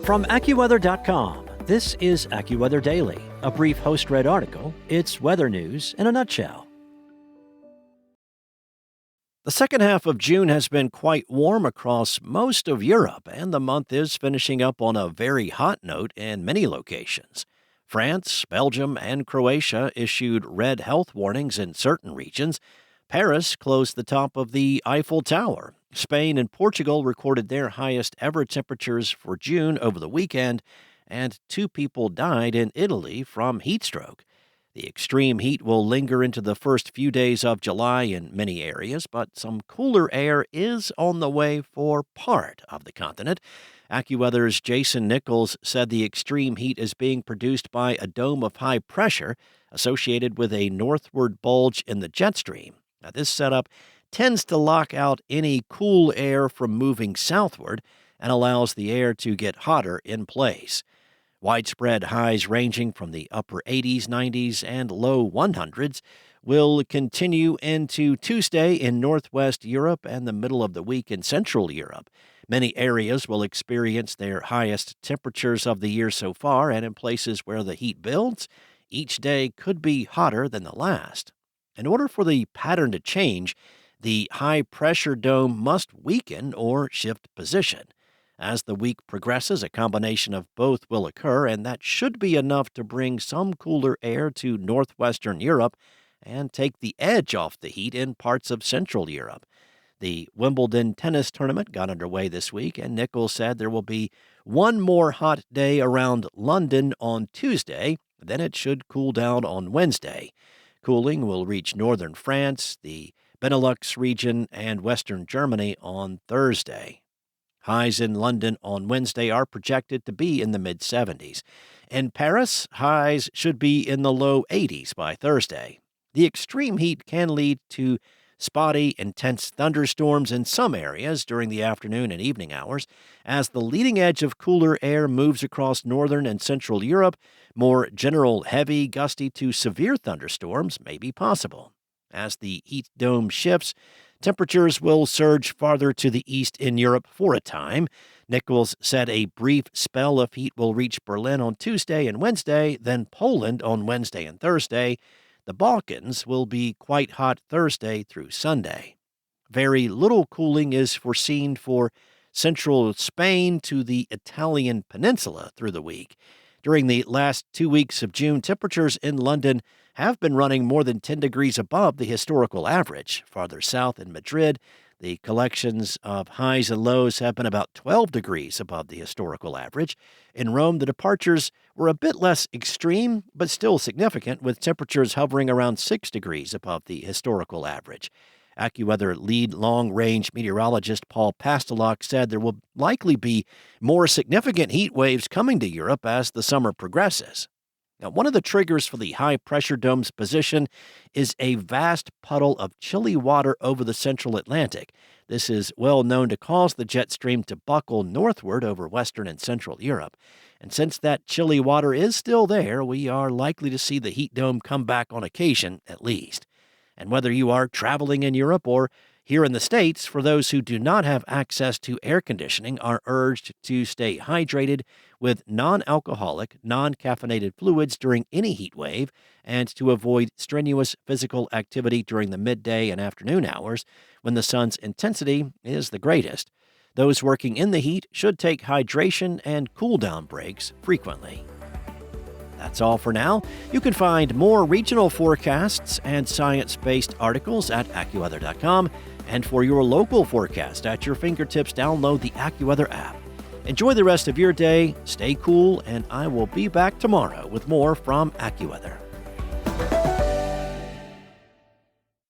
From AccuWeather.com, this is AccuWeather Daily, a brief host-read article. It's weather news in a nutshell. The second half of June has been quite warm across most of Europe, and the month is finishing up on a very hot note in many locations. France, Belgium, and Croatia issued red health warnings in certain regions. Paris closed the top of the Eiffel Tower. Spain and Portugal recorded their highest ever temperatures for June over the weekend, and 2 people died in Italy from heat stroke. The extreme heat will linger into the first few days of July in many areas, but some cooler air is on the way for part of the continent. AccuWeather's Jason Nichols said the extreme heat is being produced by a dome of high pressure associated with a northward bulge in the jet stream. Now, this setup tends to lock out any cool air from moving southward and allows the air to get hotter in place. Widespread highs ranging from the upper 80s, 90s, and low 100s will continue into Tuesday in northwest Europe and the middle of the week in central Europe. Many areas will experience their highest temperatures of the year so far, and in places where the heat builds, each day could be hotter than the last. In order for the pattern to change, the high-pressure dome must weaken or shift position. As the week progresses, a combination of both will occur, and that should be enough to bring some cooler air to northwestern Europe and take the edge off the heat in parts of central Europe. The Wimbledon tennis tournament got underway this week, and Nichols said there will be one more hot day around London on Tuesday, then it should cool down on Wednesday. Cooling will reach northern France, the Benelux region, and western Germany on Thursday. Highs in London on Wednesday are projected to be in the mid-70s. In Paris, highs should be in the low 80s by Thursday. The extreme heat can lead to spotty, intense thunderstorms in some areas during the afternoon and evening hours. As the leading edge of cooler air moves across northern and central Europe, more general heavy, gusty to severe thunderstorms may be possible. As the heat dome shifts, temperatures will surge farther to the east in Europe for a time. Nichols said a brief spell of heat will reach Berlin on Tuesday and Wednesday, then Poland on Wednesday and Thursday. The Balkans will be quite hot Thursday through Sunday. Very little cooling is foreseen for central Spain to the Italian peninsula through the week. During the last 2 weeks of June, temperatures in London have been running more than 10 degrees above the historical average. Farther south in Madrid, the collections of highs and lows have been about 12 degrees above the historical average. In Rome, the departures were a bit less extreme, but still significant, with temperatures hovering around 6 degrees above the historical average. AccuWeather lead long-range meteorologist Paul Pastelok said there will likely be more significant heat waves coming to Europe as the summer progresses. Now, one of the triggers for the high-pressure dome's position is a vast puddle of chilly water over the central Atlantic. This is well known to cause the jet stream to buckle northward over western and central Europe. And since that chilly water is still there, we are likely to see the heat dome come back on occasion, at least. And whether you are traveling in Europe or here in the States, for those who do not have access to air conditioning, are urged to stay hydrated with non-alcoholic, non-caffeinated fluids during any heat wave and to avoid strenuous physical activity during the midday and afternoon hours when the sun's intensity is the greatest. Those working in the heat should take hydration and cool-down breaks frequently. That's all for now. You can find more regional forecasts and science-based articles at AccuWeather.com. And for your local forecast at your fingertips, download the AccuWeather app. Enjoy the rest of your day, stay cool, and I will be back tomorrow with more from AccuWeather.